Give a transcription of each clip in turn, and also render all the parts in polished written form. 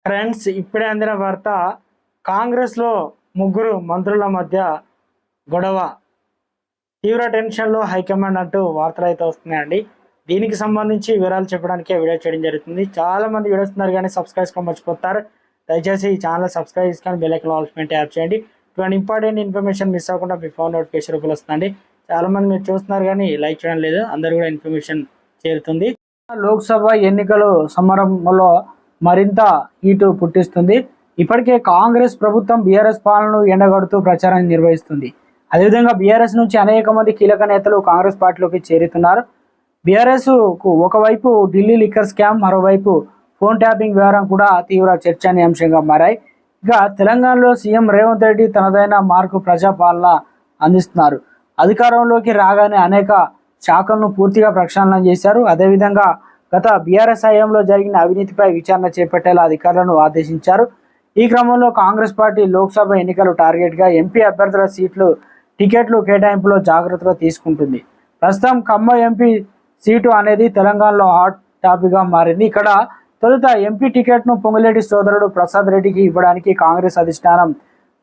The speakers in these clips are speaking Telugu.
ఫ్రెండ్స్, ఇప్పుడే అందిన వార్త. కాంగ్రెస్లో ముగ్గురు మంత్రుల మధ్య గొడవ, తీవ్ర టెన్షన్లో హైకమాండ్ అంటూ వార్తలు అయితే వస్తున్నాయండి. దీనికి సంబంధించి వివరాలు చెప్పడానికే వీడియో చేయడం జరుగుతుంది. చాలా మంది వీడియోస్తున్నారు కానీ సబ్స్క్రైబ్ మర్చిపోతారు. దయచేసి ఈ ఛానల్ సబ్స్క్రైబ్ చేసుకొని బెల్ ఐకాన్ ఆల్స్మెంట్ యాప్ చేయండి. ఇటువంటి ఇంపార్టెంట్ ఇన్ఫర్మేషన్ మిస్ అవ్వకుండా మీ ఫోన్ నోటిఫికేషన్ రూపంలో వస్తుందండి. చాలా మంది మీరు చూస్తున్నారు కానీ లైక్ చేయడం లేదు. అందరూ కూడా ఇన్ఫర్మేషన్ చేరుతుంది. లోక్సభ ఎన్నికలు సమరంలో మరింత హీటు పుట్టిస్తుంది. ఇప్పటికే కాంగ్రెస్ ప్రభుత్వం బీఆర్ఎస్ పాలనను ఎండగడుతూ ప్రచారం నిర్వహిస్తుంది. అదేవిధంగా బీఆర్ఎస్ నుంచి అనేక మంది కీలక నేతలు కాంగ్రెస్ పార్టీలోకి చేరుతున్నారు. బీఆర్ఎస్ కు ఒకవైపు ఢిల్లీ లిక్కర్ స్కామ్, మరోవైపు ఫోన్ ట్యాపింగ్ వ్యవహారం కూడా తీవ్ర చర్చనీయాంశంగా మారాయి. ఇక తెలంగాణలో సీఎం రేవంత్ రెడ్డి తనదైన మార్కు ప్రజాపాలన అందిస్తున్నారు. అధికారంలోకి రాగానే అనేక శాఖలను పూర్తిగా ప్రక్షాళన చేశారు. అదేవిధంగా గత బీఆర్ఎస్ హయాంలో జరిగిన అవినీతిపై విచారణ చేపట్టేలా అధికారులను ఆదేశించారు. ఈ క్రమంలో కాంగ్రెస్ పార్టీ లోక్సభ ఎన్నికలు టార్గెట్గా ఎంపీ అభ్యర్థుల టికెట్లు కేటాయింపులో జాగ్రత్తగా తీసుకుంటుంది. ప్రస్తుతం ఖమ్మం ఎంపీ సీటు అనేది తెలంగాణలో హాట్ టాపిక్గా మారింది. ఇక్కడ తొలుత ఎంపీ టికెట్ను పొంగులేటి సోదరుడు ప్రసాద్ రెడ్డికి ఇవ్వడానికి కాంగ్రెస్ అధిష్టానం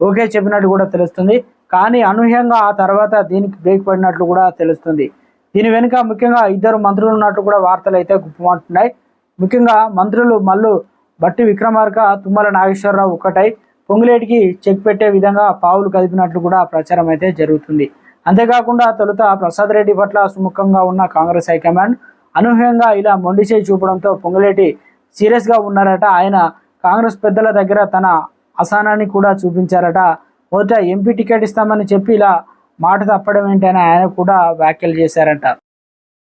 ఓకే చెప్పినట్టు కూడా తెలుస్తుంది. కానీ అనూహ్యంగా ఆ తర్వాత దీనికి బ్రేక్ పడినట్లు కూడా తెలుస్తుంది. దీని వెనుక ముఖ్యంగా ఇద్దరు మంత్రులు ఉన్నట్టు కూడా వార్తలు అయితే గుప్పమంటున్నాయి. ముఖ్యంగా మంత్రులు మల్లు బట్టి విక్రమార్క, తుమ్మల నాగేశ్వరరావు ఒక్కటై పొంగులేటికి చెక్ పెట్టే విధంగా పావులు కదిపినట్లు కూడా ప్రచారం అయితే జరుగుతుంది. అంతేకాకుండా తొలుత ప్రసాద్ రెడ్డి పట్ల సుముఖంగా ఉన్న కాంగ్రెస్ హైకమాండ్ అనూహ్యంగా ఇలా మొండిచేయి చూపడంతో పొంగులేటి సీరియస్గా ఉన్నారట. ఆయన కాంగ్రెస్ పెద్దల దగ్గర తన అసహనాన్ని కూడా చూపించారట. మొదట ఎంపీ టికెట్ ఇస్తామని చెప్పి ఇలా మాట తప్పడం ఏంటని ఆయన కూడా వ్యాఖ్యలు చేశారట.